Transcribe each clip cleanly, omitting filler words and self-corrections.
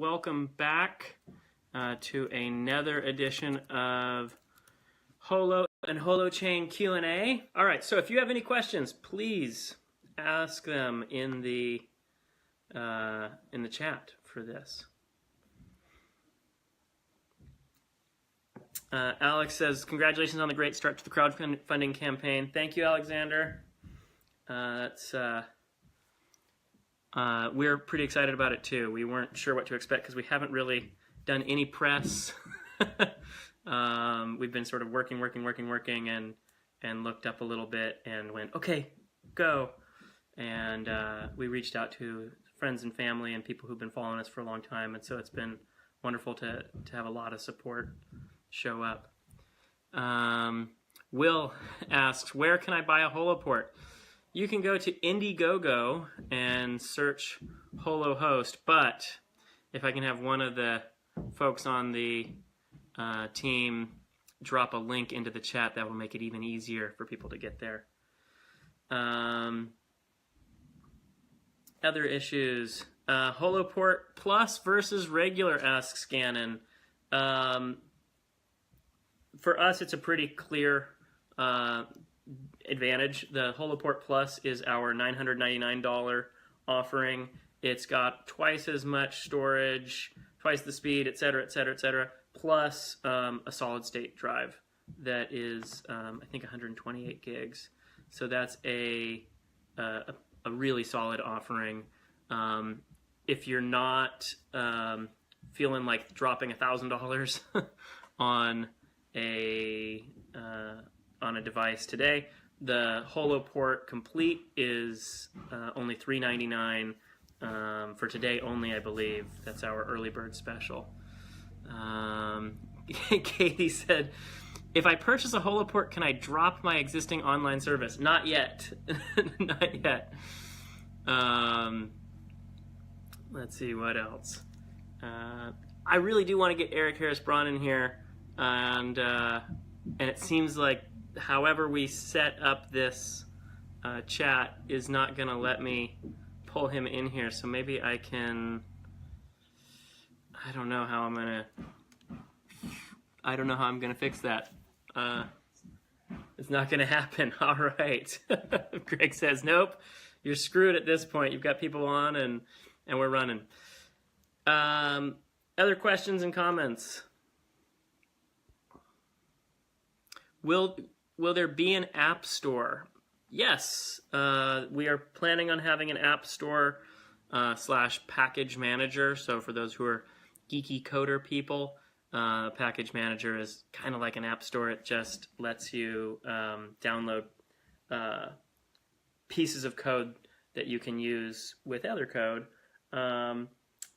welcome back to another edition of Holo and Holochain Q&A. All right, so if you have any questions, please ask them in the chat for this. Alex says, congratulations on the great start to the crowdfunding campaign. Thank you, Alexander. We're pretty excited about it too. We weren't sure what to expect because we haven't really done any press. We've been sort of working and looked up a little bit and went, okay, go. And we reached out to friends and family and people who've been following us for a long time. And so it's been wonderful to have a lot of support show up. Will asks, where can I buy a Holoport? You can go to Indiegogo and search Holo host, but if I can have one of the folks on the team drop a link into the chat, that will make it even easier for people to get there. Other issues. Holoport Plus versus regular, asks Gannon. For us, it's a pretty clear advantage. The Holoport Plus is our $999 offering. It's got twice as much storage, twice the speed, et cetera, plus a solid-state drive that is, I think, 128 gigs. So that's a really solid offering. If you're not feeling like dropping $1,000 on a device today, the Holoport Complete is only $399 for today only, I believe. That's our early bird special. Katie said, if I purchase a Holoport, can I drop my existing online service? Not yet. Not yet. Let's see, what else? I really do want to get Eric Harris-Braun in here, and it seems like however we set up this chat is not going to let me pull him in here, so maybe I can... I don't know how I'm going to fix that. It's not going to happen. All right. Greg says, nope, you're screwed at this point. You've got people on and we're running. Other questions and comments? Will there be an app store? Yes, we are planning on having an app store / package manager. So for those who are geeky coder people, package manager is kind of like an app store. It just lets you download pieces of code that you can use with other code.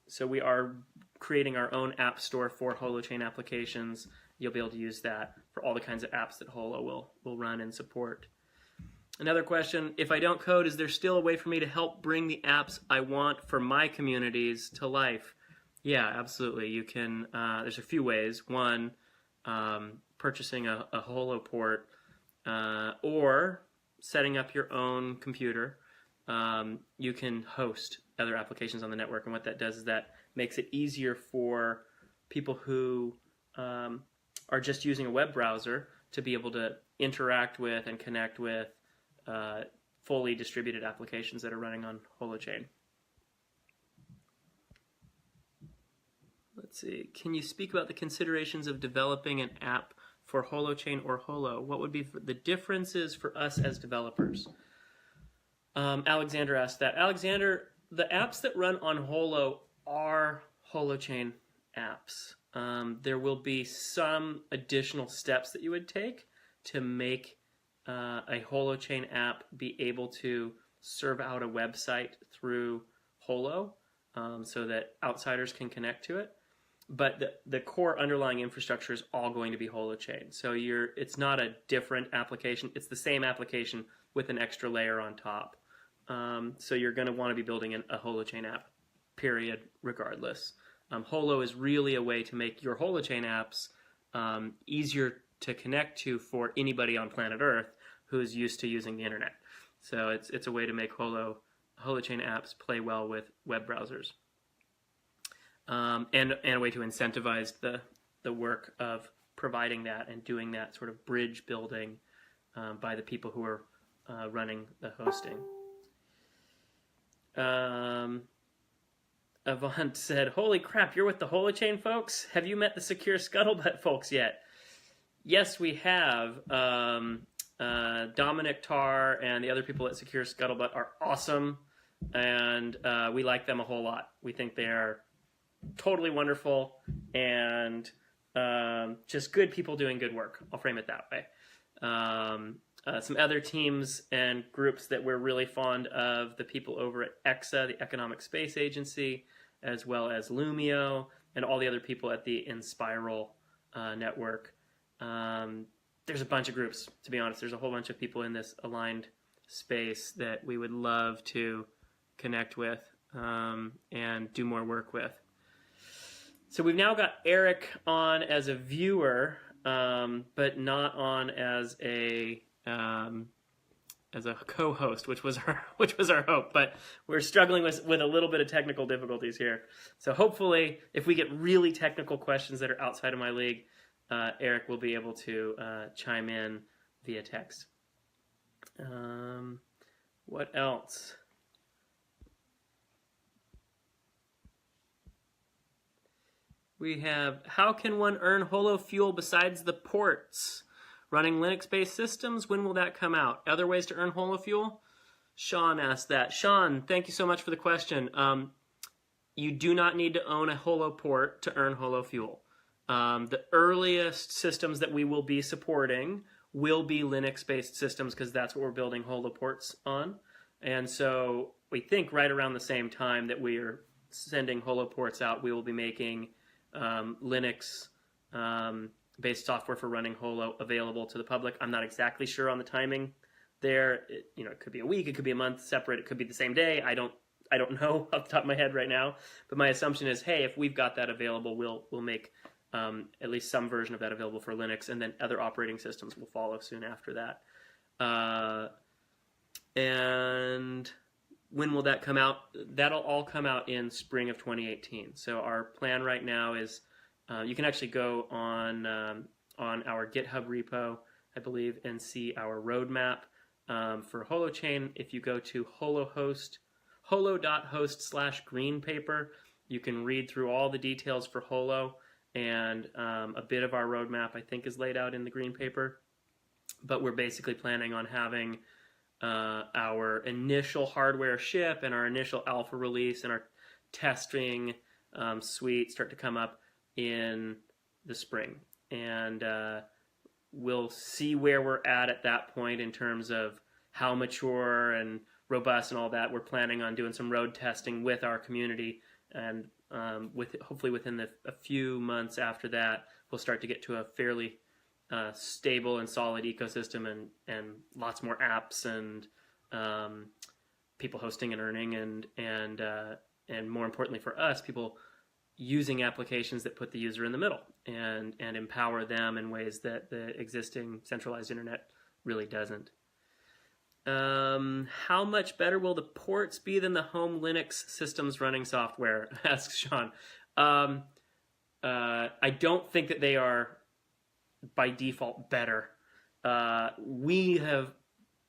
So we are creating our own app store for Holochain applications. You'll be able to use that for all the kinds of apps that Holo will run and support. Another question, if I don't code, is there still a way for me to help bring the apps I want for my communities to life? Yeah, absolutely. You can, there's a few ways. One, purchasing a Holoport or setting up your own computer. You can host other applications on the network, and what that does is that makes it easier for people who are just using a web browser to be able to interact with and connect with fully distributed applications that are running on Holochain. Let's see. Can you speak about the considerations of developing an app for Holochain or Holo? What would be the differences for us as developers? Alexander asked that. Alexander, the apps that run on Holo are Holochain apps. There will be some additional steps that you would take to make a Holochain app be able to serve out a website through Holo so that outsiders can connect to it. But the core underlying infrastructure is all going to be Holochain. So it's not a different application. It's the same application with an extra layer on top. So you're going to want to be building a Holochain app, period, regardless. Holo is really a way to make your Holochain apps easier to connect to for anybody on planet Earth who's used to using the internet. So it's a way to make Holochain apps play well with web browsers. and a way to incentivize the work of providing that and doing that sort of bridge building by the people who are running the hosting. Avant said, "Holy crap, you're with the Holochain folks? Have you met the Secure Scuttlebutt folks yet?" Yes, we have. Dominic Tarr and the other people at Secure Scuttlebutt are awesome, and we like them a whole lot. We think they are totally wonderful and just good people doing good work. I'll frame it that way. Some other teams and groups that we're really fond of, the people over at EXA, the Economic Space Agency, as well as Lumio, and all the other people at the Inspiral network. There's a bunch of groups, to be honest. There's a whole bunch of people in this aligned space that we would love to connect with and do more work with. So we've now got Eric on as a viewer, but not on as a co-host, which was our hope. But we're struggling with a little bit of technical difficulties here. So hopefully, if we get really technical questions that are outside of my league, Eric will be able to chime in via text. What else? We have, how can one earn Holo fuel besides the ports? Running Linux-based systems, when will that come out? Other ways to earn Holo fuel? Sean asked that. Sean, thank you so much for the question. You do not need to own a Holo port to earn Holo fuel. The earliest systems that we will be supporting will be Linux-based systems because that's what we're building Holo ports on. And so we think right around the same time that we are sending Holo ports out, we will be making Linux based software for running Holo available to the public. I'm not exactly sure on the timing there. It could be a week, it could be a month separate, it could be the same day. I don't know off the top of my head right now. But my assumption is, hey, if we've got that available, we'll make at least some version of that available for Linux, and then other operating systems will follow soon after that. And when will that come out? That'll all come out in spring of 2018. So our plan right now is you can actually go on our GitHub repo, I believe, and see our roadmap for Holochain. If you go to holo.host/greenpaper, you can read through all the details for Holo, and a bit of our roadmap, I think, is laid out in the green paper. But we're basically planning on having our initial hardware ship and our initial alpha release and our testing suite start to come up in the spring. And we'll see where we're at that point in terms of how mature and robust and all that. We're planning on doing some road testing with our community, and hopefully within a few months after that, we'll start to get to a fairly stable and solid ecosystem and lots more apps and people hosting and earning and more importantly for us, people using applications that put the user in the middle and empower them in ways that the existing centralized internet really doesn't. How much better will the ports be than the home Linux systems running software? Asks Sean. I don't think that they are by default better. We have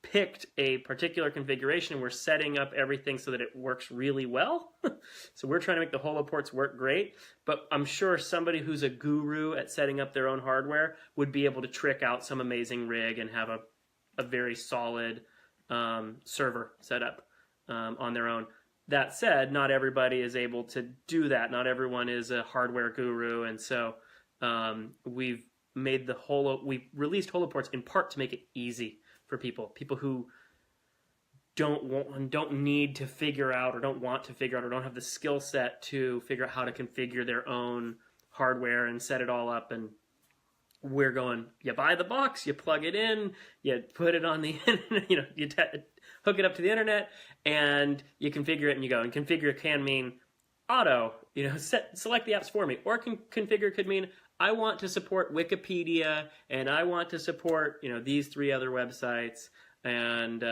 picked a particular configuration and we're setting up everything so that it works really well. So we're trying to make the Holo ports work great, but I'm sure somebody who's a guru at setting up their own hardware would be able to trick out some amazing rig and have a very solid server set up on their own. That said, not everybody is able to do that. Not everyone is a hardware guru, and so we've released Holo ports in part to make it easy for people who don't need to figure out or don't want to figure out or don't have the skill set to figure out how to configure their own hardware and set it all up. And we're going, you buy the box, you plug it in, you put it on the internet, you hook it up to the internet, and you configure it and you go. And configure can mean auto, select the apps for me. Or configure could mean I want to support Wikipedia and I want to support, these 3 other websites, and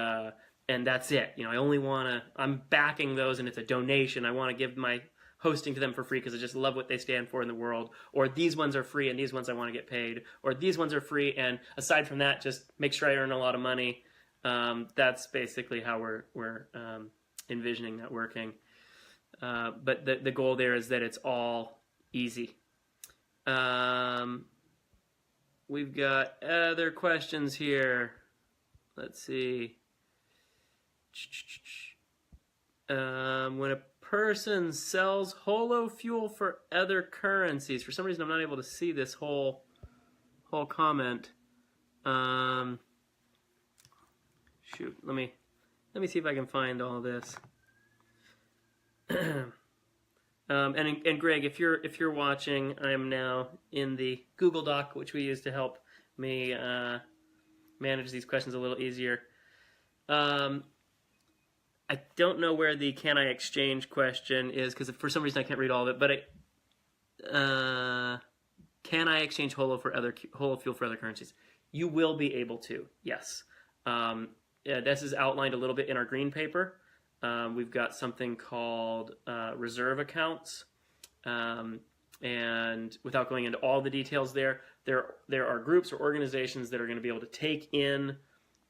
that's it. I only want to, I'm backing those and it's a donation. I want to give my hosting to them for free because I just love what they stand for in the world, or these ones are free and these ones I want to get paid, or these ones are free and aside from that, just make sure I earn a lot of money. That's basically how we're envisioning that working. But the goal there is that it's all easy. We've got other questions here. Let's see. When a person sells Holo fuel for other currencies, for some reason I'm not able to see this whole comment. Shoot, let me see if I can find all this. And Greg, if you're watching, I am now in the Google Doc, which we use to help me manage these questions a little easier. I don't know where the can I exchange question is because for some reason I can't read all of it. But can I exchange Holo fuel for other currencies? You will be able to. Yes. This is outlined a little bit in our green paper. We've got something called reserve accounts, and without going into all the details there are groups or organizations that are going to be able to take in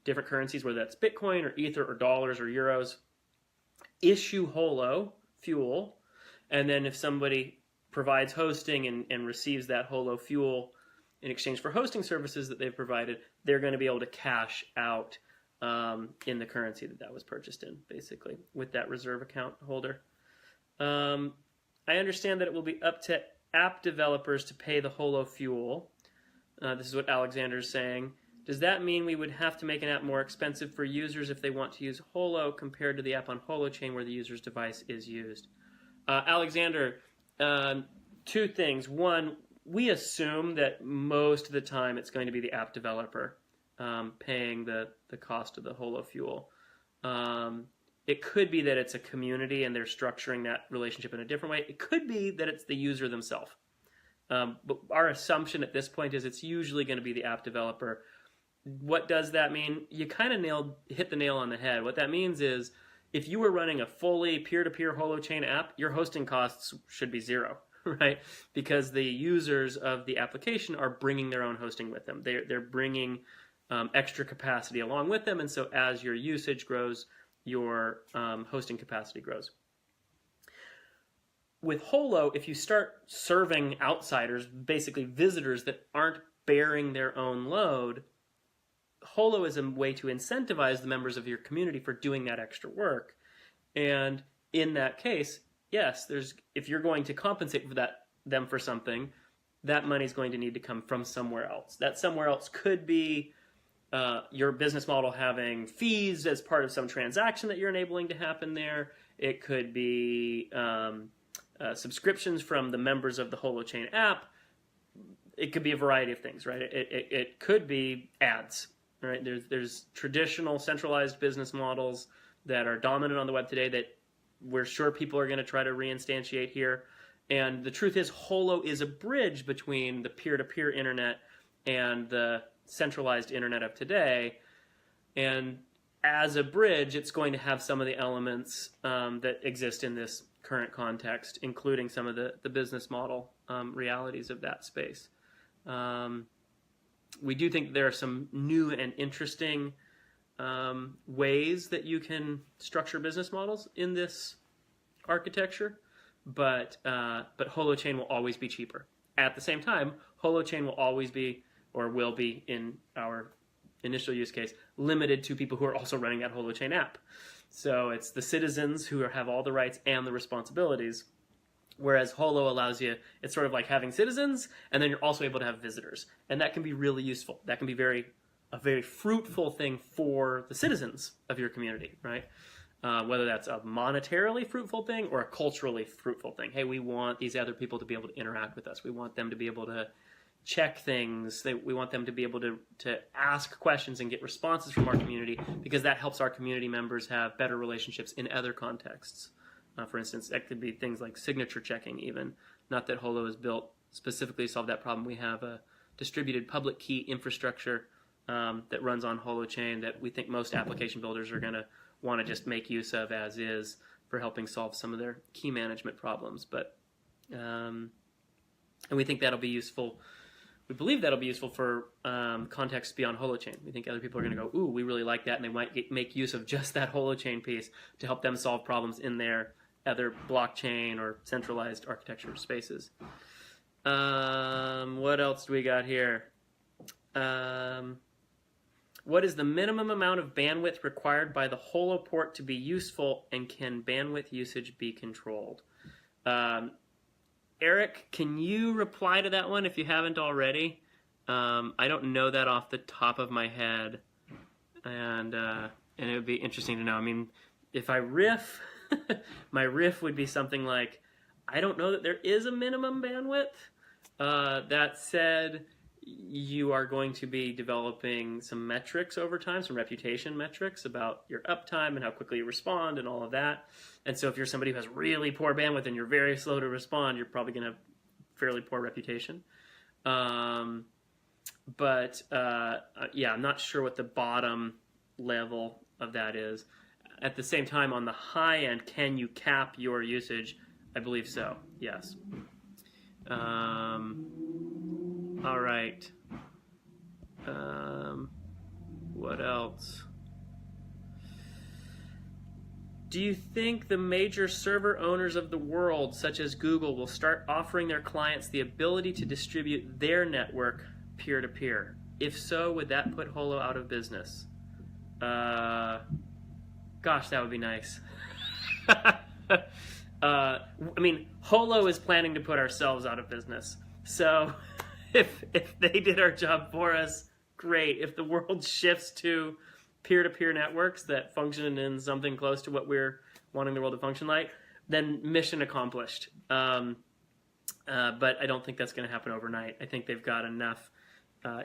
different currencies, whether that's Bitcoin or Ether or dollars or euros, issue Holo fuel, and then if somebody provides hosting and receives that Holo fuel in exchange for hosting services that they've provided, they're going to be able to cash out in the currency that was purchased in, basically, with that reserve account holder. I understand that it will be up to app developers to pay the Holo fuel. This is what Alexander's saying. Does that mean we would have to make an app more expensive for users if they want to use Holo compared to the app on Holochain where the user's device is used? Alexander, two things. One, we assume that most of the time it's going to be the app developer paying the cost of the Holo fuel. It could be that it's a community and they're structuring that relationship in a different way. It could be that it's the user themselves. But our assumption at this point is it's usually going to be the app developer. What does that mean? You kind of hit the nail on the head. What that means is if you were running a fully peer-to-peer Holochain app, your hosting costs should be zero, right? Because the users of the application are bringing their own hosting with them. They're bringing extra capacity along with them, and so as your usage grows, your hosting capacity grows. With Holo, if you start serving outsiders, basically visitors that aren't bearing their own load, Holo is a way to incentivize the members of your community for doing that extra work. And in that case, yes, if you're going to compensate for them for something, that money is going to need to come from somewhere else. That somewhere else could be your business model having fees as part of some transaction that you're enabling to happen there. It could be subscriptions from the members of the Holochain app. It could be a variety of things, right? It could be ads, right? There's traditional centralized business models that are dominant on the web today that we're sure people are going to try to reinstantiate here. And the truth is, Holo is a bridge between the peer-to-peer internet and the centralized internet of today. And as a bridge, it's going to have some of the elements that exist in this current context, including some of the business model realities of that space. We do think there are some new and interesting ways that you can structure business models in this architecture, but Holochain will always be cheaper. At the same time, Holochain will always be, or will be in our initial use case, limited to people who are also running that Holochain app. So it's the citizens who have all the rights and the responsibilities, whereas Holo allows you, it's sort of like having citizens, and then you're also able to have visitors. And that can be really useful. That can be a very fruitful thing for the citizens of your community, right? Whether that's a monetarily fruitful thing or a culturally fruitful thing. Hey, we want these other people to be able to interact with us. We want them to be able to check things. We want them to be able to ask questions and get responses from our community, because that helps our community members have better relationships in other contexts. For instance, that could be things like signature checking even. Not that Holo is built specifically to solve that problem. We have a distributed public key infrastructure that runs on Holochain that we think most application builders are going to want to just make use of as is. for helping solve some of their key management problems. But and we think that'll be useful. We believe that'll be useful for contexts beyond Holochain. We think other people are going to go, ooh, we really like that, and they might make use of just that Holochain piece to help them solve problems in their other blockchain or centralized architecture spaces. What else do we got here? What is the minimum amount of bandwidth required by the Holo port to be useful, and can bandwidth usage be controlled? Eric, can you reply to that one if you haven't already? I don't know that off the top of my head, and it would be interesting to know. I mean, if I riff, my riff would be something like, I don't know that there is a minimum bandwidth. That said, you are going to be developing some metrics over time, some reputation metrics about your uptime and how quickly you respond and all of that. And so if you're somebody who has really poor bandwidth and you're very slow to respond, you're probably going to have fairly poor reputation. Yeah, I'm not sure what the bottom level of that is. At the same time, on the high end, can you cap your usage? I believe so, yes. All right. What else? Do you think the major server owners of the world, such as Google, will start offering their clients the ability to distribute their network peer-to-peer? If so, would that put Holo out of business? Gosh, that would be nice. I mean, Holo is planning to put ourselves out of business. So if they did our job for us, great. If the world shifts to peer-to-peer networks that function in something close to what we're wanting the world to function like, then mission accomplished. But I don't think that's going to happen overnight. I think they've got enough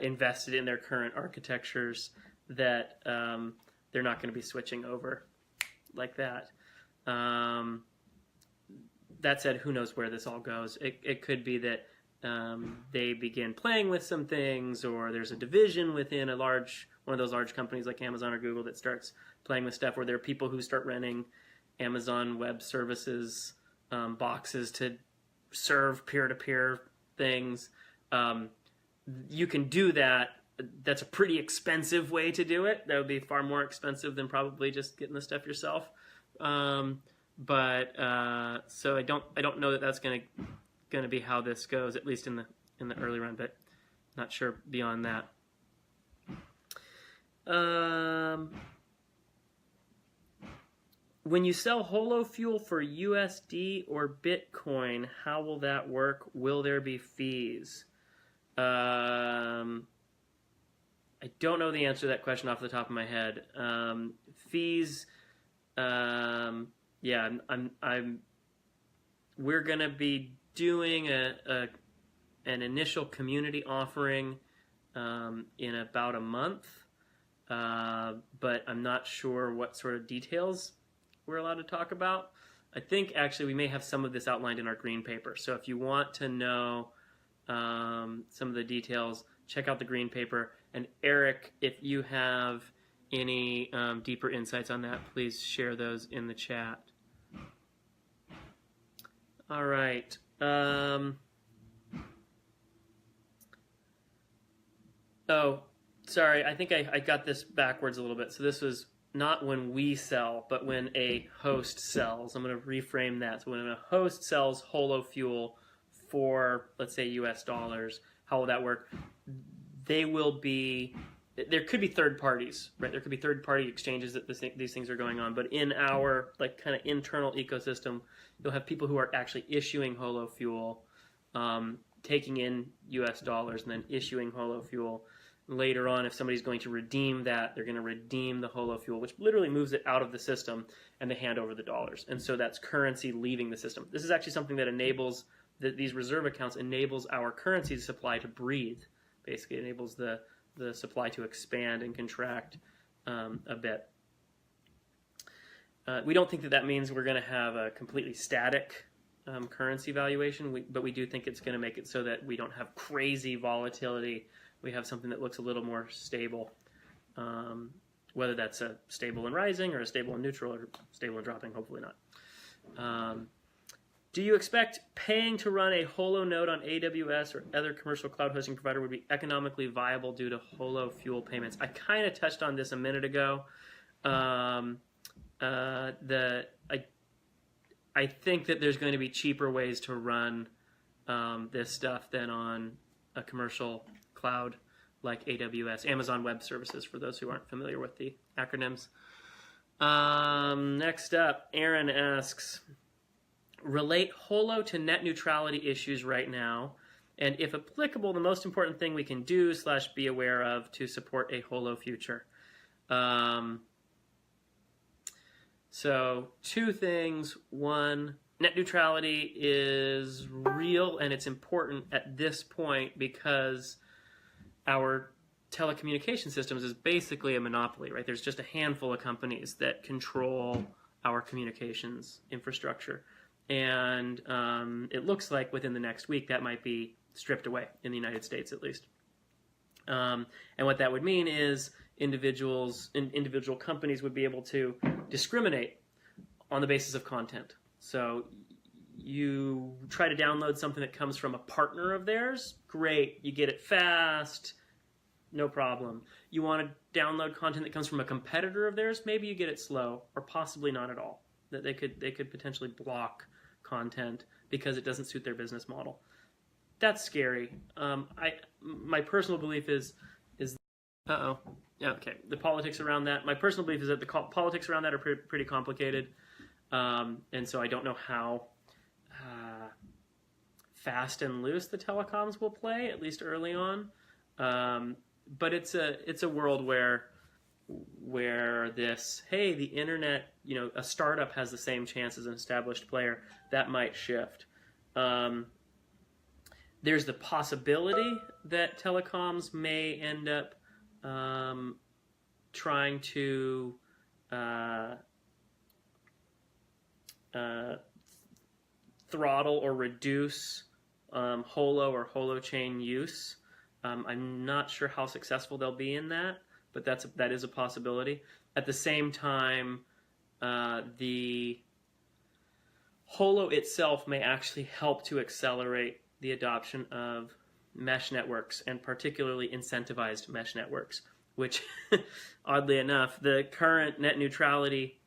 invested in their current architectures that they're not going to be switching over like that. That said, who knows where this all goes? It could be that they begin playing with some things, or there's a division within one of those large companies like Amazon or Google that starts playing with stuff, where there are people who start renting Amazon Web Services boxes to serve peer-to-peer things. You can do that. That's a pretty expensive way to do it. That would be far more expensive than probably just getting the stuff yourself. So I don't know that that's going to be how this goes, at least in the early run, but not sure beyond that. When you sell Holo fuel for USD or Bitcoin, how will that work? Will there be fees? I don't know the answer to that question off the top of my head. Fees, yeah, we're gonna be doing an initial community offering in about a month, but I'm not sure what sort of details we're allowed to talk about. I think actually we may have some of this outlined in our green paper. So if you want to know some of the details, check out the green paper. And Eric, if you have any deeper insights on that, please share those in the chat. All right. Oh, sorry. I think I got this backwards a little bit. So this was not when we sell, but when a host sells. I'm going to reframe that. So when a host sells Holo fuel for, let's say, US dollars, how will that work? There could be third parties, right? There could be third party exchanges that these things are going on. But in our kind of internal ecosystem, you'll have people who are actually issuing Holo fuel, taking in US dollars, and then issuing Holo fuel. Later on, if somebody's going to redeem that, they're going to redeem the Holo fuel, which literally moves it out of the system, and they hand over the dollars. And so that's currency leaving the system. This is actually something that enables, these reserve accounts enables our currency supply to breathe. Basically, it enables the supply to expand and contract a bit. We don't think that means we're going to have a completely static currency valuation, but we do think it's going to make it so that we don't have crazy volatility. We have something that looks a little more stable, whether that's a stable and rising or a stable and neutral or stable and dropping, hopefully not. Do you expect paying to run a Holo node on AWS or other commercial cloud hosting provider would be economically viable due to Holo fuel payments? I kind of touched on this a minute ago. I think that there's going to be cheaper ways to run this stuff than on a commercial cloud like AWS, Amazon Web Services, for those who aren't familiar with the acronyms. Next up, Aaron asks, relate Holo to net neutrality issues right now, and if applicable, the most important thing we can do / be aware of to support a Holo future. So 2 things. 1, net neutrality is real and it's important at this point because our telecommunication systems is basically a monopoly, right? There's just a handful of companies that control our communications infrastructure. And it looks like within the next week that might be stripped away, in the United States at least. And what that would mean is individual companies would be able to discriminate on the basis of content. So you try to download something that comes from a partner of theirs, great, you get it fast, no problem. You want to download content that comes from a competitor of theirs, maybe you get it slow, or possibly not at all. That they could potentially block content because it doesn't suit their business model. That's scary. My personal belief is yeah, okay. The politics around that. My personal belief is that the politics around that are pretty complicated, and so I don't know how fast and loose the telecoms will play, at least early on. But it's a world where this, hey, the internet, a startup has the same chance as an established player, that might shift. There's the possibility that telecoms may end up trying to throttle or reduce Holo or Holochain use. I'm not sure how successful they'll be in that, but that is a possibility. At the same time, the Holo itself may actually help to accelerate the adoption of mesh networks, and particularly incentivized mesh networks, which, oddly enough, the current net neutrality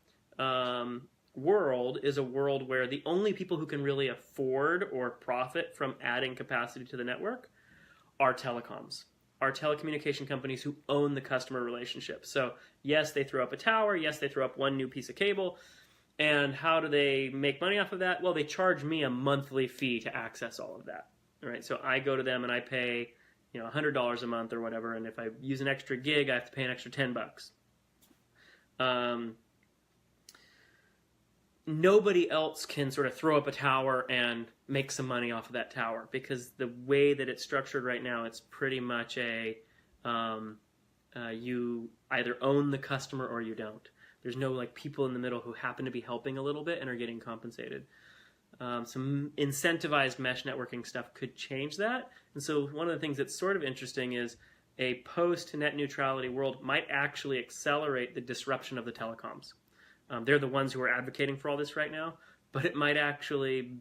world is a world where the only people who can really afford or profit from adding capacity to the network are telecoms, are telecommunication companies who own the customer relationship. So yes, they throw up a tower, yes, they throw up one new piece of cable, and how do they make money off of that? Well, they charge me a monthly fee to access all of that. All right, so I go to them and I pay, $100 a month or whatever, and if I use an extra gig, I have to pay an extra $10. Nobody else can sort of throw up a tower and make some money off of that tower, because the way that it's structured right now, it's pretty much you either own the customer or you don't. There's no people in the middle who happen to be helping a little bit and are getting compensated. Some incentivized mesh networking stuff could change that. And so one of the things that's sort of interesting is a post-net neutrality world might actually accelerate the disruption of the telecoms. They're the ones who are advocating for all this right now, but it might actually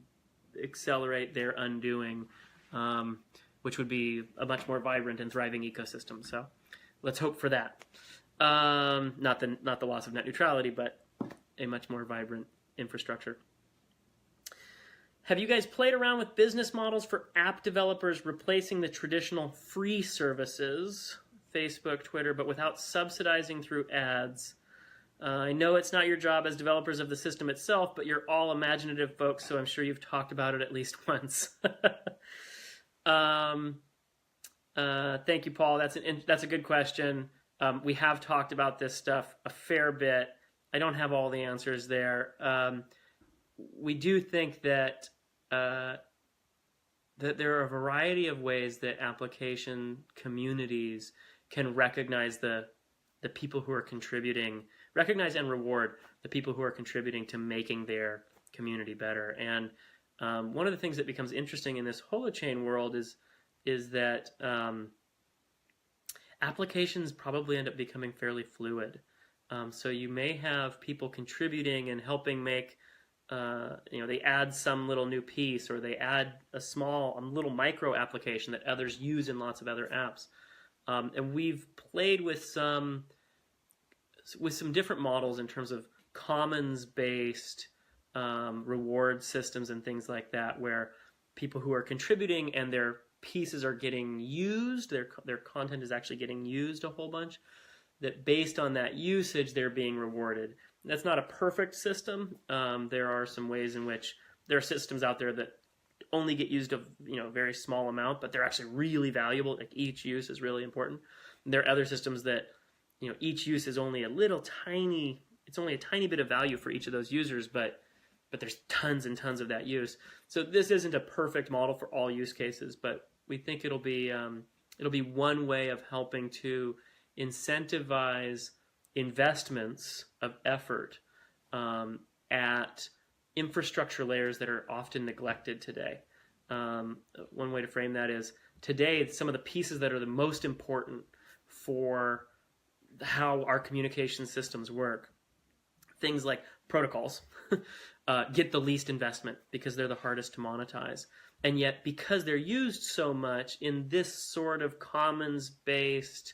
accelerate their undoing, which would be a much more vibrant and thriving ecosystem. So let's hope for that. Not the loss of net neutrality, but a much more vibrant infrastructure. Have you guys played around with business models for app developers replacing the traditional free services, Facebook, Twitter, but without subsidizing through ads? I know it's not your job as developers of the system itself, but you're all imaginative folks, so I'm sure you've talked about it at least once. Thank you, Paul. That's a good question. We have talked about this stuff a fair bit. I don't have all the answers there. We do think that there are a variety of ways that application communities can recognize the people who are contributing, recognize and reward the people who are contributing to making their community better. And one of the things that becomes interesting in this Holochain world is that applications probably end up becoming fairly fluid. So you may have people contributing and helping make they add some little new piece, or they add a little micro application that others use in lots of other apps. And we've played with some different models in terms of commons-based reward systems and things like that, where people who are contributing and their pieces are getting used, their content is actually getting used a whole bunch, that based on that usage they're being rewarded. That's not a perfect system. There are some ways in which there are systems out there that only get used a very small amount, but they're actually really valuable. Like each use is really important. And there are other systems that each use is only it's only a tiny bit of value for each of those users, but there's tons and tons of that use. So this isn't a perfect model for all use cases, but we think it'll be one way of helping to incentivize investments of effort at infrastructure layers that are often neglected today. One way to frame that is, today some of the pieces that are the most important for how our communication systems work, things like protocols, get the least investment because they're the hardest to monetize. And yet, because they're used so much in this sort of commons-based,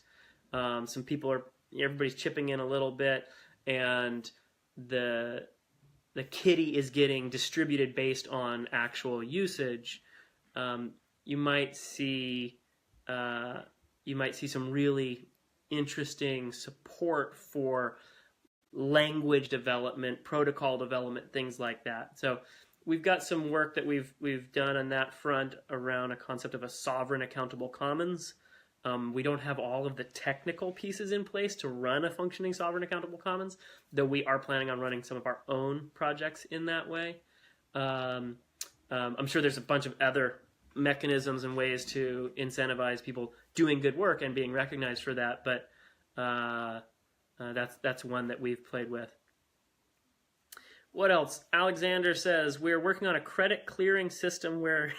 everybody's chipping in a little bit, and the kitty is getting distributed based on actual usage, you might see some really interesting support for language development, protocol development, things like that. So we've got some work that we've done on that front around a concept of a sovereign accountable commons. We don't have all of the technical pieces in place to run a functioning sovereign accountable commons, though we are planning on running some of our own projects in that way. I'm sure there's a bunch of other mechanisms and ways to incentivize people doing good work and being recognized for that, but that's one that we've played with. What else? Alexander says, we're working on a credit clearing system where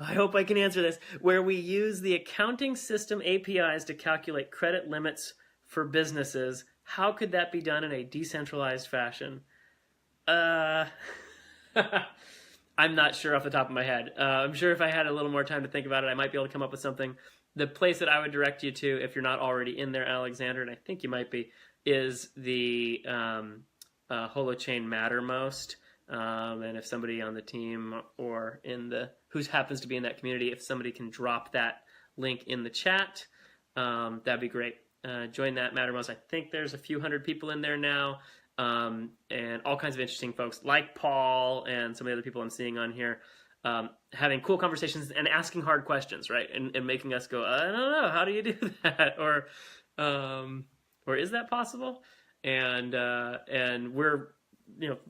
I hope I can answer this, where we use the accounting system APIs to calculate credit limits for businesses. How could that be done in a decentralized fashion? I'm not sure off the top of my head. I'm sure if I had a little more time to think about it, I might be able to come up with something. The place that I would direct you to, if you're not already in there, Alexander, and I think you might be, is the Holochain Mattermost. And if somebody on the team or who happens to be in that community, if somebody can drop that link in the chat, that'd be great. Join that Mattermost. I think there's a few hundred people in there now, and all kinds of interesting folks like Paul and some of the other people I'm seeing on here, having cool conversations and asking hard questions, right? And making us go, I don't know, how do you do that? Or is that possible? And we're,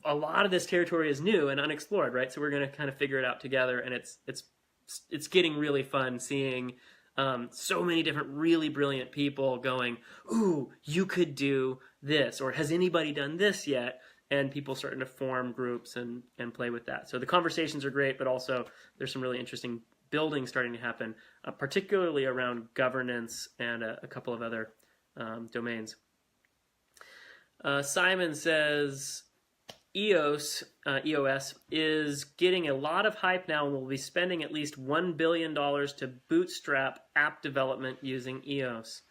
a lot of this territory is new and unexplored, right? So we're going to kind of figure it out together, and it's getting really fun seeing so many different really brilliant people going, ooh, you could do this, or has anybody done this yet? And people starting to form groups and play with that. So the conversations are great, but also there's some really interesting building starting to happen, particularly around governance and a couple of other domains. Simon says, EOS is getting a lot of hype now and will be spending at least $1 billion to bootstrap app development using EOS.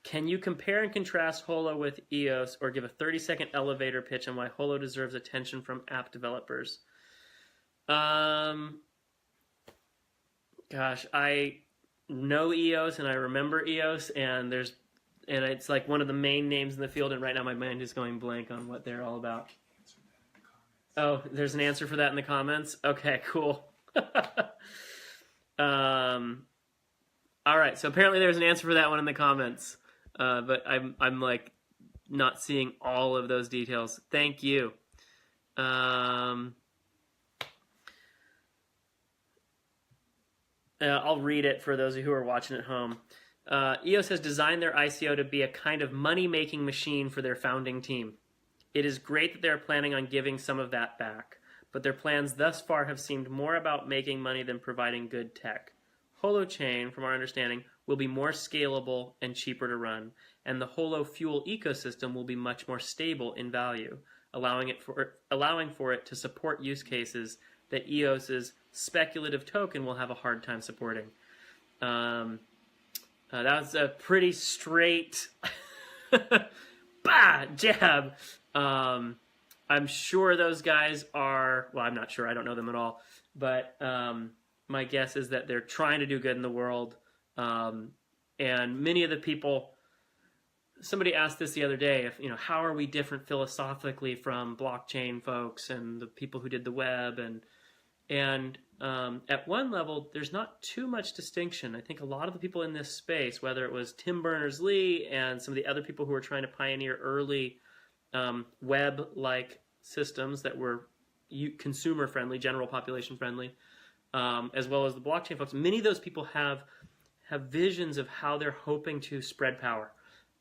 Can you compare and contrast Holo with EOS, or give a 30-second elevator pitch on why Holo deserves attention from app developers? Gosh, I know EOS and I remember EOS, and it's like one of the main names in the field, and right now my mind is going blank on what they're all about. Oh, there's an answer for that in the comments? Okay, cool. All right, so apparently there's an answer for that one in the comments. But I'm like not seeing all of those details. Thank you. I'll read it for those who are watching at home. EOS has designed their ICO to be a kind of money-making machine for their founding team. It is great that they are planning on giving some of that back, but their plans thus far have seemed more about making money than providing good tech. Holochain, from our understanding, will be more scalable and cheaper to run, and the Holo Fuel ecosystem will be much more stable in value, allowing for it to support use cases that EOS's speculative token will have a hard time supporting. That was a pretty straight jab. I'm sure those guys are, well, I'm not sure, I don't know them at all, but my guess is that they're trying to do good in the world. And many of the people, somebody asked this the other day, if, how are we different philosophically from blockchain folks and the people who did the web? And at one level, there's not too much distinction. I think a lot of the people in this space, whether it was Tim Berners-Lee and some of the other people who were trying to pioneer early web-like systems that were consumer-friendly, general population-friendly, as well as the blockchain folks, many of those people have visions of how they're hoping to spread power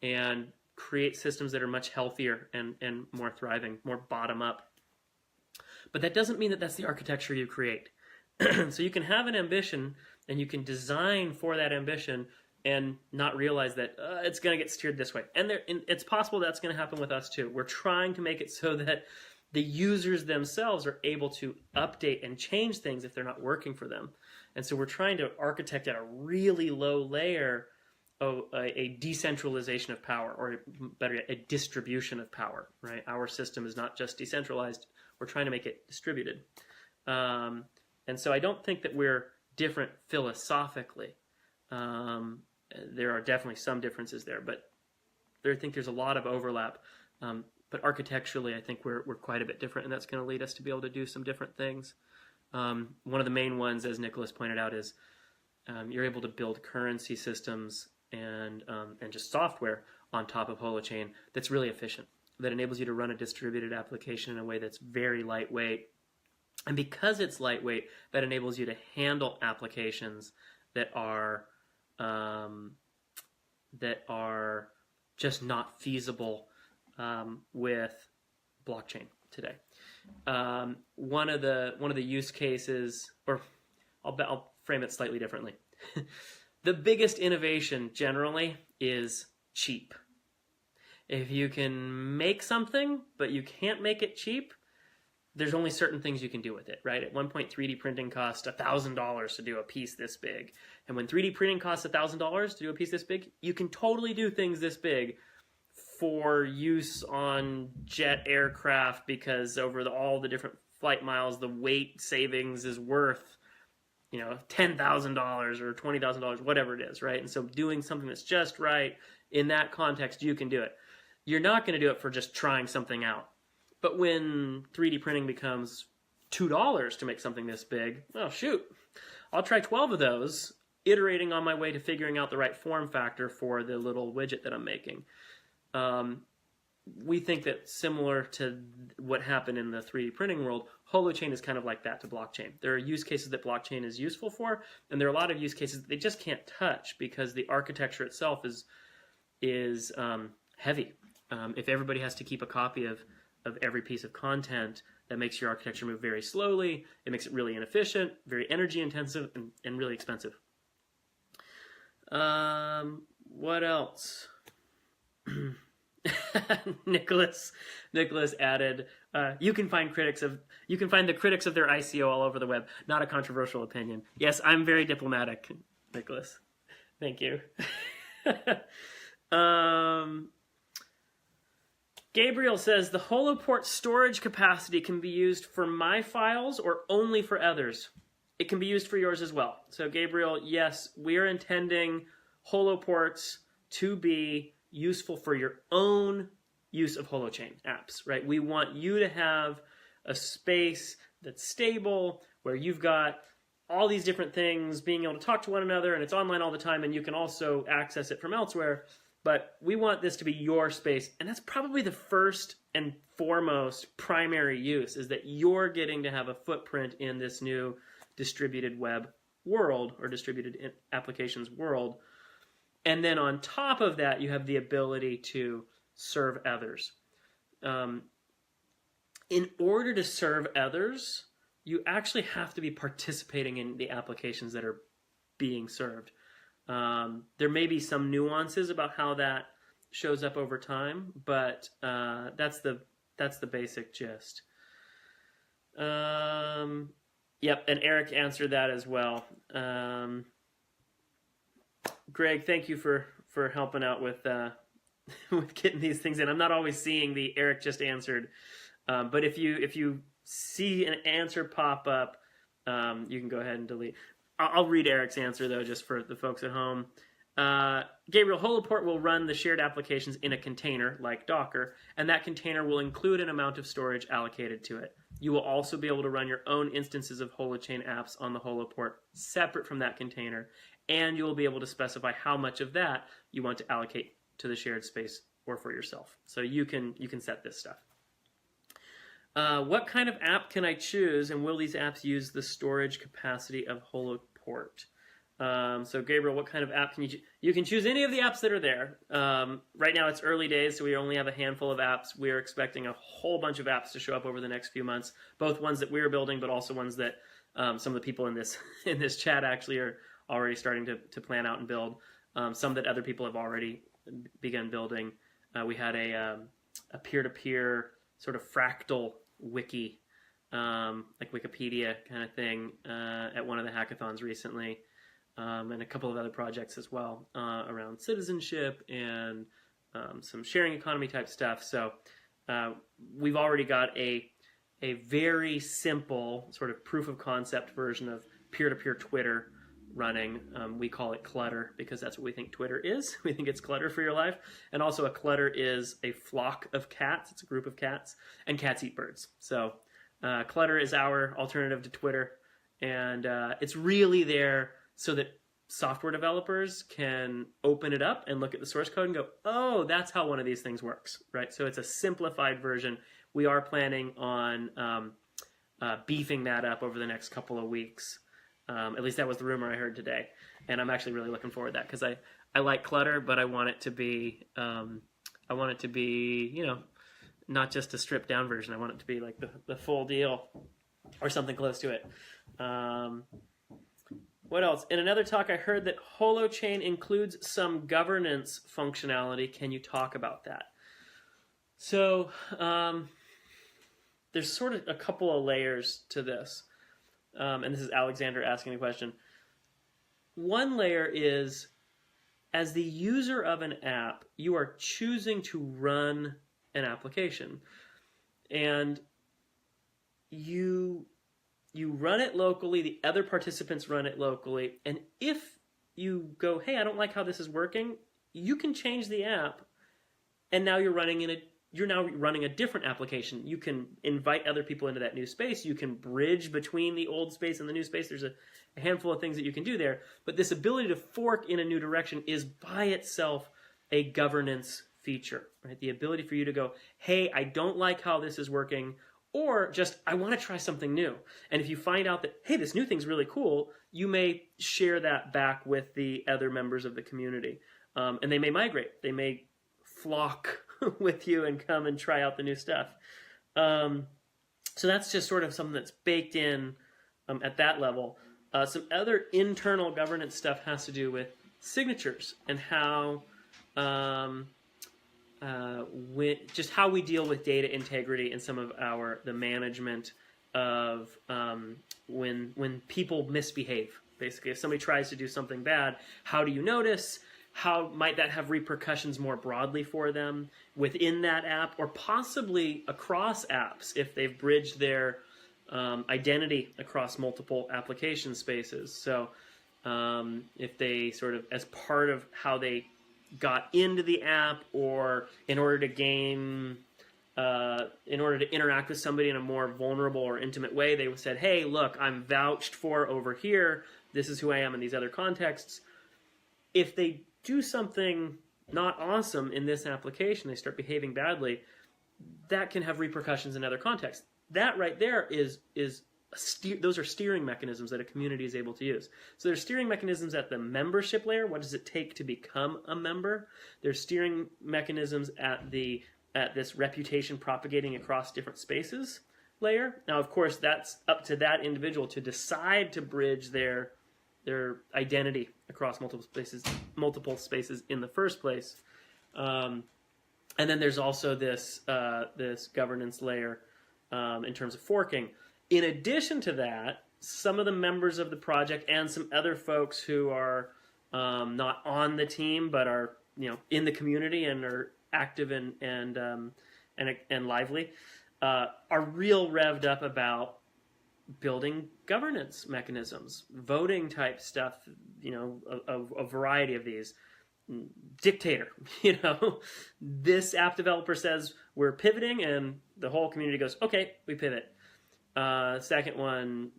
and create systems that are much healthier and more thriving, more bottom-up. But that doesn't mean that that's the architecture you create. So you can have an ambition, and you can design for that ambition and not realize that it's going to get steered this way. And it's possible that's going to happen with us too. We're trying to make it so that the users themselves are able to update and change things if they're not working for them. And so we're trying to architect at a really low layer a decentralization of power, or better yet, a distribution of power, right? Our system is not just decentralized. We're trying to make it distributed. And so I don't think that we're different philosophically. There are definitely some differences there, but I think there's a lot of overlap. But architecturally, I think we're quite a bit different, and that's going to lead us to be able to do some different things. One of the main ones, as Nicholas pointed out, is you're able to build currency systems and just software on top of Holochain that's really efficient, that enables you to run a distributed application in a way that's very lightweight. And because it's lightweight, that enables you to handle applications that are just not feasible with blockchain today. One of the use cases, or I'll frame it slightly differently. The biggest innovation generally is cheap. If you can make something, but you can't make it cheap, there's only certain things you can do with it, right? At one point, 3D printing cost $1,000 to do a piece this big. And when 3D printing costs $1,000 to do a piece this big, you can totally do things this big for use on jet aircraft, because over all the different flight miles, the weight savings is worth, $10,000 or $20,000, whatever it is, right? And so doing something that's just right in that context, you can do it. You're not going to do it for just trying something out. But when 3D printing becomes $2 to make something this big, well, shoot, I'll try 12 of those, iterating on my way to figuring out the right form factor for the little widget that I'm making. We think that similar to what happened in the 3D printing world, Holochain is kind of like that to blockchain. There are use cases that blockchain is useful for, and there are a lot of use cases that they just can't touch because the architecture itself is heavy. If everybody has to keep a copy of every piece of content, that makes your architecture move very slowly. It makes it really inefficient, very energy intensive, and really expensive. What else? Nicholas added, you can find the critics of their ICO all over the web. Not a controversial opinion. Yes, I'm very diplomatic, Nicholas. Thank you. Gabriel says, the Holoport storage capacity can be used for my files or only for others. It can be used for yours as well. So Gabriel, yes, we are intending Holoports to be useful for your own use of Holochain apps, right? We want you to have a space that's stable, where you've got all these different things being able to talk to one another, and it's online all the time, and you can also access it from elsewhere. But we want this to be your space, and that's probably the first and foremost primary use, is that you're getting to have a footprint in this new distributed web world, or distributed applications world. And then on top of that, you have the ability to serve others. In order to serve others, you actually have to be participating in the applications that are being served. There may be some nuances about how that shows up over time, but that's the that's the basic gist. Yep, and Eric answered that as well. Greg, thank you for helping out with with getting these things in. I'm not always seeing the Eric just answered, but if you see an answer pop up, you can go ahead and delete. I'll read Eric's answer though, just for the folks at home. Gabriel, Holoport will run the shared applications in a container like Docker, and that container will include an amount of storage allocated to it. You will also be able to run your own instances of Holochain apps on the Holoport separate from that container, and you will be able to specify how much of that you want to allocate to the shared space or for yourself. So you can set this stuff. What kind of app can I choose, and will these apps use the storage capacity of Holoport? So Gabriel, what kind of app can you choose? You can choose any of the apps that are there. Right now it's early days, so we only have a handful of apps. We are expecting a whole bunch of apps to show up over the next few months, both ones that we're building, but also ones that some of the people in this chat actually are already starting to plan out and build. Some that other people have already begun building. We had a peer-to-peer sort of fractal wiki, like Wikipedia kind of thing, at one of the hackathons recently. And a couple of other projects as well around citizenship and some sharing economy type stuff. So we've already got a very simple sort of proof of concept version of peer-to-peer Twitter running. We call it clutter because that's what we think Twitter is. We think it's clutter for your life. And also a clutter is a flock of cats. It's a group of cats, and cats eat birds. So clutter is our alternative to Twitter. And it's really there so that software developers can open it up and look at the source code and go, oh, that's how one of these things works, right? So it's a simplified version. We are planning on beefing that up over the next couple of weeks. At least that was the rumor I heard today. And I'm actually really looking forward to that because I like clutter, but I want it to be, you know, not just a stripped down version. I want it to be like the full deal or something close to it. What else? In another talk, I heard that Holochain includes some governance functionality. Can you talk about that? So there's sort of a couple of layers to this. And this is Alexander asking a question. One layer is, as the user of an app, you are choosing to run an application. And you run it locally, the other participants run it locally, and if you go, hey, I don't like how this is working, you can change the app, and now you're running a different application. You can invite other people into that new space. You can bridge between the old space and the new space. There's a handful of things that you can do there, but this ability to fork in a new direction is by itself a governance feature, right? The ability for you to go, hey, I don't like how this is working, or just, I want to try something new. And if you find out that, hey, this new thing's really cool, you may share that back with the other members of the community. And they may migrate. They may flock with you and come and try out the new stuff. So that's just sort of something that's baked in at that level. Some other internal governance stuff has to do with signatures and how just how we deal with data integrity and some of the management of when people misbehave. Basically, if somebody tries to do something bad, how do you notice? How might that have repercussions more broadly for them within that app, or possibly across apps if they've bridged their identity across multiple application spaces? So if they sort of, as part of how they got into the app, or in order to interact with somebody in a more vulnerable or intimate way, they said, hey, look, I'm vouched for over here. This is who I am in these other contexts. If they do something not awesome in this application, they start behaving badly, that can have repercussions in other contexts. That right there those are steering mechanisms that a community is able to use. So there's steering mechanisms at the membership layer. What does it take to become a member? There's steering mechanisms at this reputation propagating across different spaces layer. Now, of course, that's up to that individual to decide to bridge their identity across multiple spaces in the first place. And then there's also this this governance layer in terms of forking. In addition to that, some of the members of the project and some other folks who are not on the team but are in the community and are active and lively are real revved up about building governance mechanisms, voting type stuff, a variety of these. Dictator, this app developer says we're pivoting, and the whole community goes, okay, we pivot. Second one,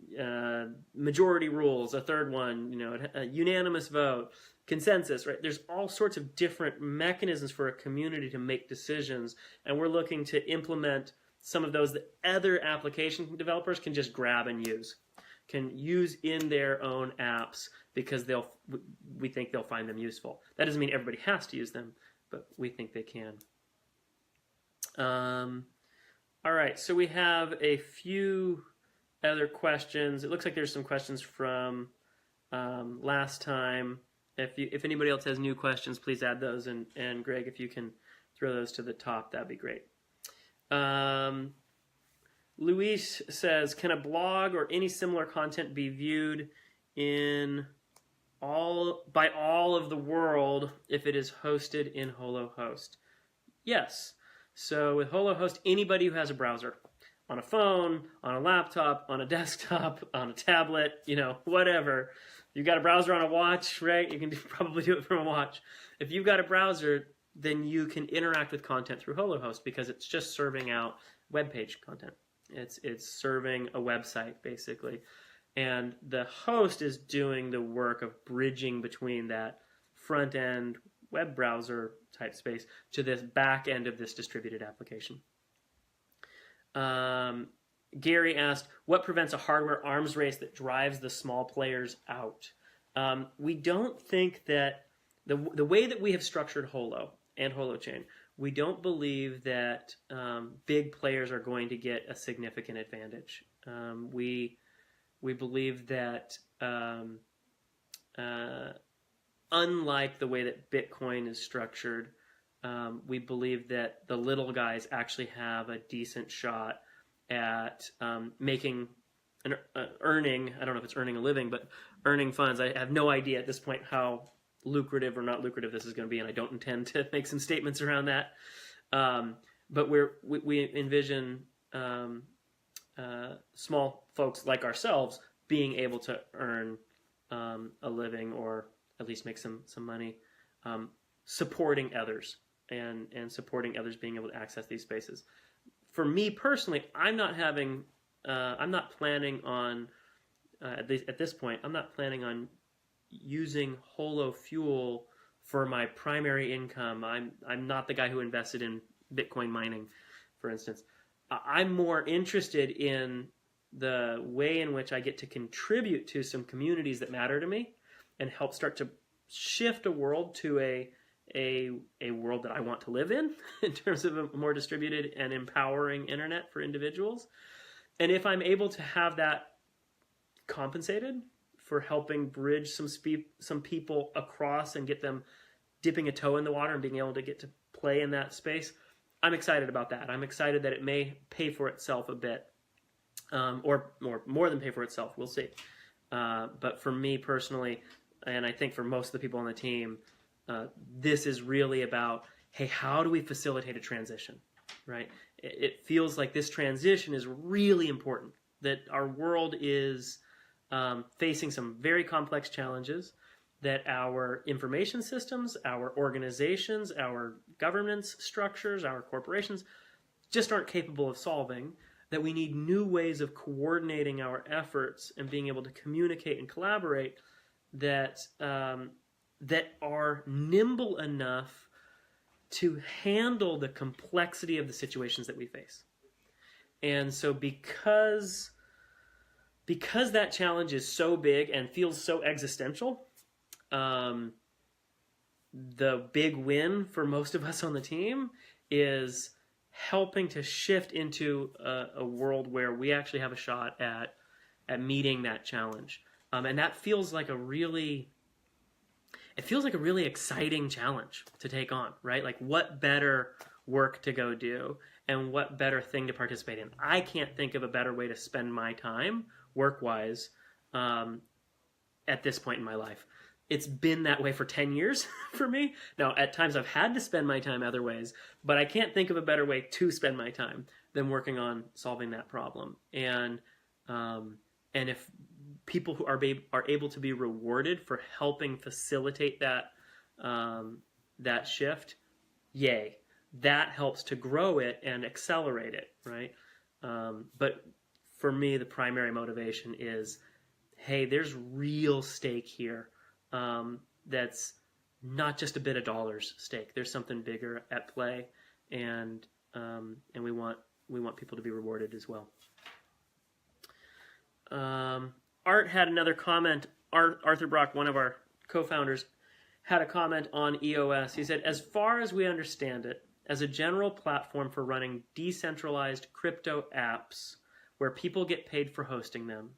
majority rules. A third one, a unanimous vote, consensus, right? There's all sorts of different mechanisms for a community to make decisions, and we're looking to implement some of those that other application developers can just grab and can use in their own apps because we think they'll find them useful. That doesn't mean everybody has to use them, but we think they can. All right, so we have a few other questions. It looks like there's some questions from last time. If anybody else has new questions, please add those. And Greg, if you can throw those to the top, that'd be great. Luis says, can a blog or any similar content be viewed by all of the world if it is hosted in Holohost? Yes. So with Holohost, anybody who has a browser, on a phone, on a laptop, on a desktop, on a tablet, whatever. You've got a browser on a watch, right? You can probably do it from a watch. If you've got a browser, then you can interact with content through Holohost because it's just serving out web page content. It's serving a website, basically. And the host is doing the work of bridging between that front-end web browser type space to this back end of this distributed application. Gary asked, what prevents a hardware arms race that drives the small players out? We don't think that the way that we have structured Holo and Holochain, we don't believe that big players are going to get a significant advantage. We believe that unlike the way that Bitcoin is structured, we believe that the little guys actually have a decent shot at making earning. I don't know if it's earning a living, but earning funds. I have no idea at this point how lucrative or not lucrative this is going to be, and I don't intend to make some statements around that. But we envision small folks like ourselves being able to earn a living or at least make some money supporting others and supporting others being able to access these spaces. For me personally, I'm not planning on at this point, I'm not planning on using Holo Fuel for my primary income. I'm not the guy who invested in Bitcoin mining, for instance. I'm more interested in the way in which I get to contribute to some communities that matter to me and help start to shift a world to a world that I want to live in terms of a more distributed and empowering internet for individuals. And if I'm able to have that compensated for helping bridge some people across and get them dipping a toe in the water and being able to get to play in that space, I'm excited about that. I'm excited that it may pay for itself a bit, or more than pay for itself. We'll see. But for me personally, and I think for most of the people on the team, this is really about, hey, how do we facilitate a transition, right? It feels like this transition is really important, that our world is facing some very complex challenges, that our information systems, our organizations, our governance structures, our corporations just aren't capable of solving, that we need new ways of coordinating our efforts and being able to communicate and collaborate that are nimble enough to handle the complexity of the situations that we face. And so because that challenge is so big and feels so existential, the big win for most of us on the team is helping to shift into a world where we actually have a shot at meeting that challenge. And that feels like a really exciting challenge to take on, right? Like what better work to go do, and what better thing to participate in. I can't think of a better way to spend my time, work-wise, at this point in my life. It's been that way for 10 years for me. Now, at times I've had to spend my time other ways, but I can't think of a better way to spend my time than working on solving that problem. And if people who are able to be rewarded for helping facilitate that that shift, yay. That helps to grow it and accelerate it, right? But for me, the primary motivation is, hey, there's real stake here. That's not just a bit of dollars stake. There's something bigger at play, and we want people to be rewarded as well. Art had another comment. Arthur Brock, one of our co-founders, had a comment on EOS. He said, as far as we understand it, as a general platform for running decentralized crypto apps where people get paid for hosting them,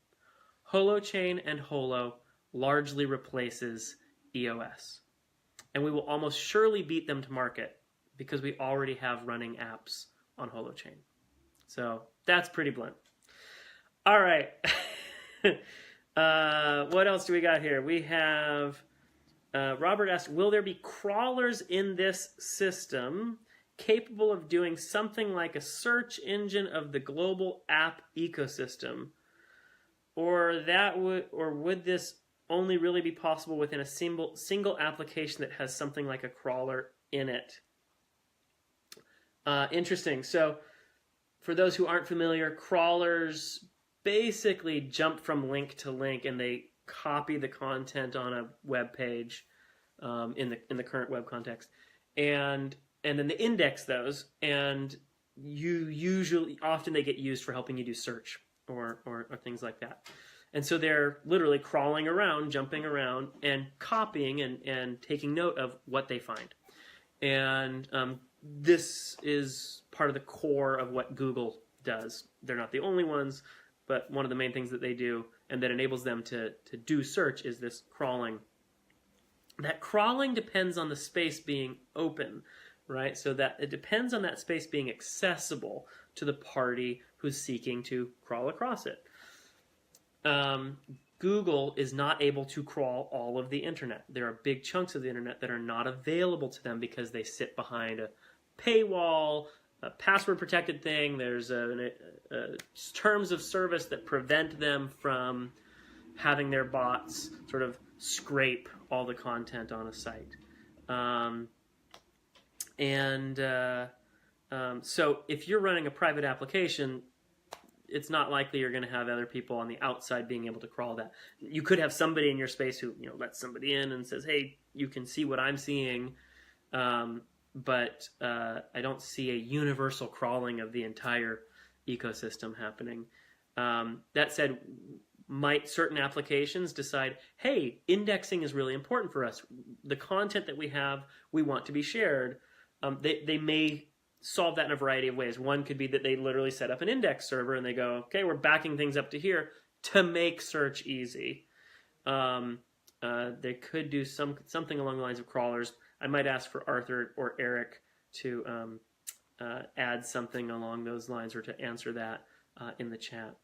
Holochain and Holo largely replaces EOS. And we will almost surely beat them to market because we already have running apps on Holochain. So that's pretty blunt. All right. What else do we got here? We have Robert asked, will there be crawlers in this system capable of doing something like a search engine of the global app ecosystem? Or would this only really be possible within a single application that has something like a crawler in it? Interesting. So for those who aren't familiar, crawlers basically jump from link to link and they copy the content on a web page in the current web context, and then they index those, and often they get used for helping you do search or things like that. And so they're literally crawling around, jumping around, and copying and taking note of what they find. And this is part of the core of what Google does. They're not the only ones, but one of the main things that they do and that enables them to do search is this crawling. That crawling depends on the space being open, right? So that it depends on that space being accessible to the party who's seeking to crawl across it. Google is not able to crawl all of the internet. There are big chunks of the internet that are not available to them because they sit behind a paywall, a password protected thing. There's terms of service that prevent them from having their bots sort of scrape all the content on a site. So if you're running a private application, it's not likely you're going to have other people on the outside being able to crawl that. You could have somebody in your space who lets somebody in and says, hey, you can see what I'm seeing, but I don't see a universal crawling of the entire ecosystem happening. That said, might certain applications decide, hey, indexing is really important for us. The content that we have, we want to be shared. They may solve that in a variety of ways. One could be that they literally set up an index server and they go, okay, we're backing things up to here to make search easy. They could do something along the lines of crawlers. I might ask for Arthur or Eric to add something along those lines or to answer that in the chat.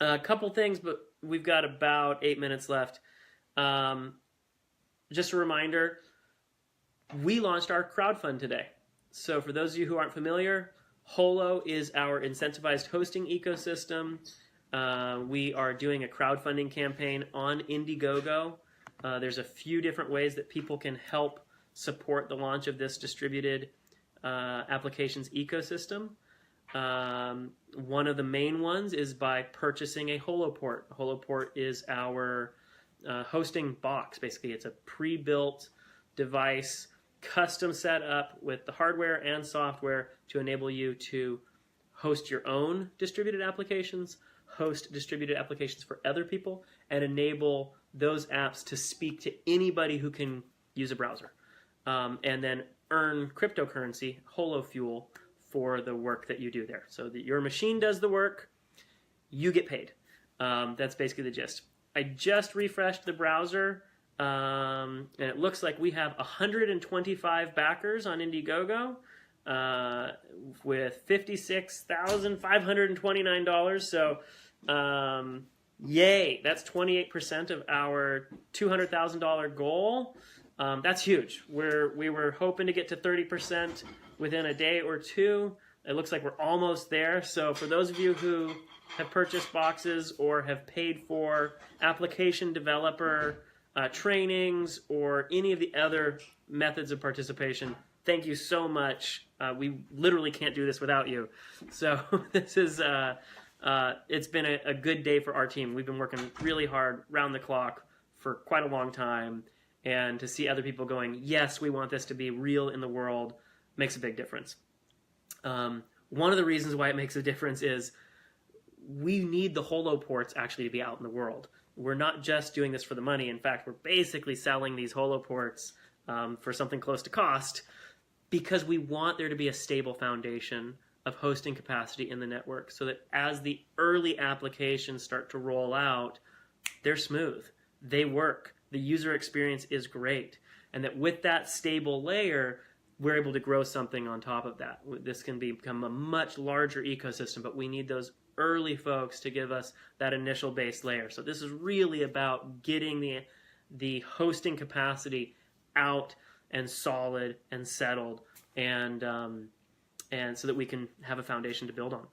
A couple things, but we've got about 8 minutes left. Just a reminder, we launched our crowdfund today. So for those of you who aren't familiar, Holo is our incentivized hosting ecosystem. We are doing a crowdfunding campaign on Indiegogo. There's a few different ways that people can help support the launch of this distributed applications ecosystem. One of the main ones is by purchasing a Holoport. A Holoport is our hosting box. Basically, it's a pre-built device, custom set up with the hardware and software to enable you to host your own distributed applications, host distributed applications for other people, and enable those apps to speak to anybody who can use a browser. And then earn cryptocurrency, Holo Fuel, for the work that you do there. So that your machine does the work, you get paid. That's basically the gist. I just refreshed the browser, and it looks like we have 125 backers on Indiegogo. with $56,529. So, yay! That's 28% of our $200,000 goal. That's huge. We were hoping to get to 30% within a day or two. It looks like we're almost there. So for those of you who have purchased boxes or have paid for application developer trainings or any of the other methods of participation, thank you so much. We literally can't do this without you. So this is it's been a good day for our team. We've been working really hard, round the clock, for quite a long time. And to see other people going, yes, we want this to be real in the world, makes a big difference. One of the reasons why it makes a difference is we need the Holo ports actually to be out in the world. We're not just doing this for the money. In fact, we're basically selling these Holo ports for something close to cost because we want there to be a stable foundation of hosting capacity in the network so that as the early applications start to roll out, they're smooth, they work, the user experience is great, and that with that stable layer, we're able to grow something on top of that. This can become a much larger ecosystem, but we need those early folks to give us that initial base layer. So this is really about getting the hosting capacity out and solid and settled, and so that we can have a foundation to build on.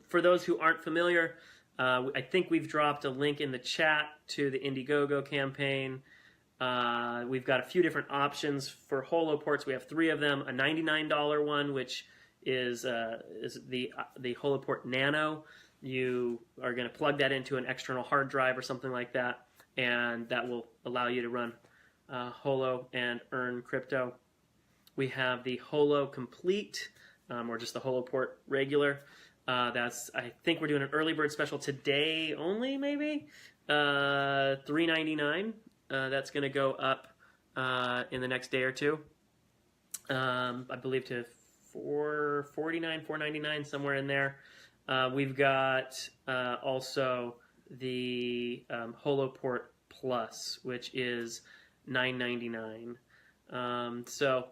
For those who aren't familiar, I think we've dropped a link in the chat to the Indiegogo campaign. We've got a few different options for Holo ports. We have 3 of them. A $99 one, which is the Holo port Nano. You are going to plug that into an external hard drive or something like that, and that will allow you to run Holo and earn crypto. We have the Holo Complete, or just the Holo port regular. I think we're doing an early bird special today only, maybe $3.99. That's going to go up in the next day or two. I believe to $4.49, $4.99, somewhere in there. We've got also the Holoport Plus, which is $9.99. So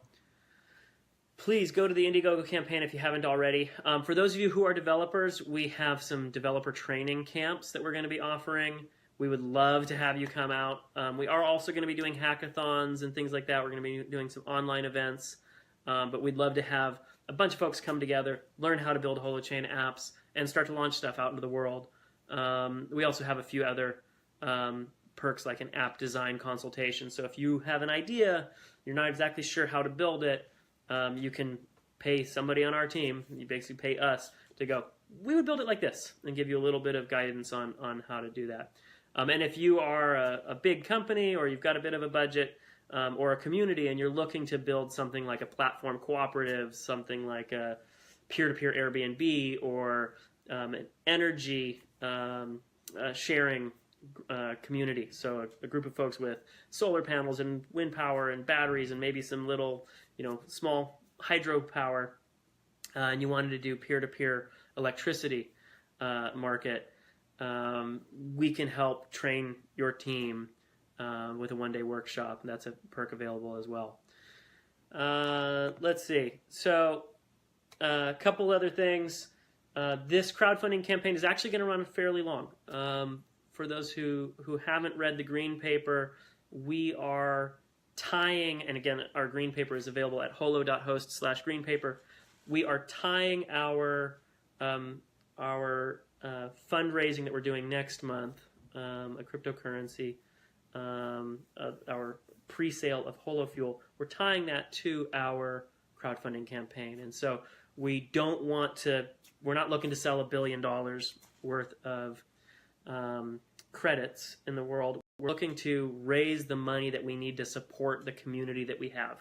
please go to the Indiegogo campaign if you haven't already. For those of you who are developers, we have some developer training camps that we're going to be offering. We would love to have you come out. We are also going to be doing hackathons and things like that. We're going to be doing some online events. But we'd love to have a bunch of folks come together, learn how to build Holochain apps, and start to launch stuff out into the world. We also have a few other perks like an app design consultation. So if you have an idea, you're not exactly sure how to build it, you can pay somebody on our team, you basically pay us to go, we would build it like this, and give you a little bit of guidance on how to do that. And if you are a big company or you've got a bit of a budget or a community and you're looking to build something like a platform cooperative, something like a peer-to-peer Airbnb or an energy sharing community, so a group of folks with solar panels and wind power and batteries and maybe some little, small hydropower, and you wanted to do peer-to-peer electricity market, we can help train your team with a one-day workshop. That's a perk available as well. Let's see. So a couple other things. This crowdfunding campaign is actually going to run fairly long. For those who haven't read the green paper, we are tying, and again, our green paper is available at holo.host/greenpaper. We are tying our fundraising that we're doing next month, a cryptocurrency, our pre-sale of Holo Fuel, we're tying that to our crowdfunding campaign. And so we're not looking to sell $1 billion worth of credits in the world. We're looking to raise the money that we need to support the community that we have.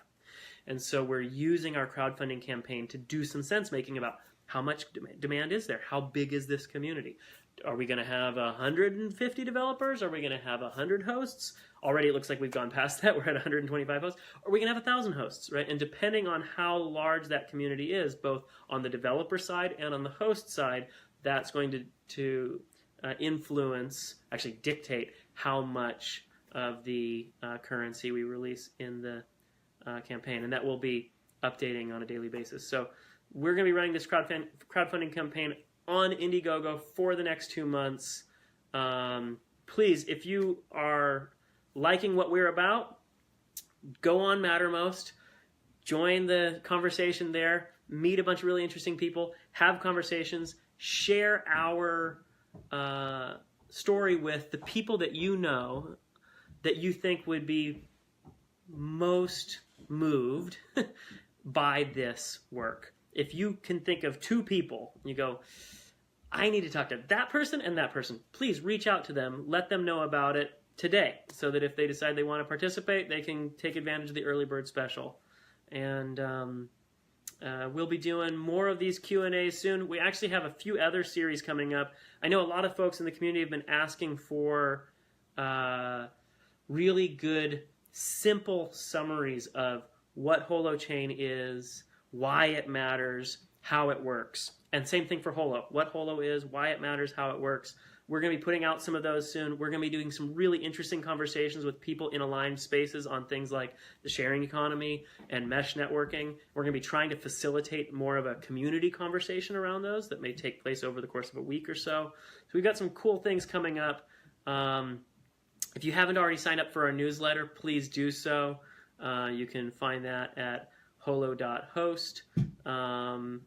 And so we're using our crowdfunding campaign to do some sense making about how much demand is there? How big is this community? Are we going to have 150 developers? Are we going to have 100 hosts? Already it looks like we've gone past that. We're at 125 hosts. Are we going to have 1,000 hosts, right? And depending on how large that community is, both on the developer side and on the host side, that's going to influence, actually dictate how much of the currency we release in the campaign. And that will be updating on a daily basis. So we're going to be running this crowdfunding campaign on Indiegogo for the next 2 months. Please, if you are liking what we're about, go on Mattermost, join the conversation there, meet a bunch of really interesting people, have conversations, share our story with the people that you know that you think would be most moved by this work. If you can think of 2 people, you go, I need to talk to that person and that person. Please reach out to them. Let them know about it today so that if they decide they want to participate, they can take advantage of the early bird special. And we'll be doing more of these Q&As soon. We actually have a few other series coming up. I know a lot of folks in the community have been asking for really good, simple summaries of what Holochain is, why it matters, how it works. And same thing for Holo. What Holo is, why it matters, how it works. We're going to be putting out some of those soon. We're going to be doing some really interesting conversations with people in aligned spaces on things like the sharing economy and mesh networking. We're going to be trying to facilitate more of a community conversation around those that may take place over the course of a week or so. So we've got some cool things coming up. If you haven't already signed up for our newsletter, please do so. You can find that at holo.host. And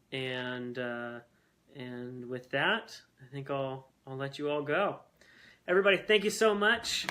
with that, I think I'll let you all go. Everybody, thank you so much.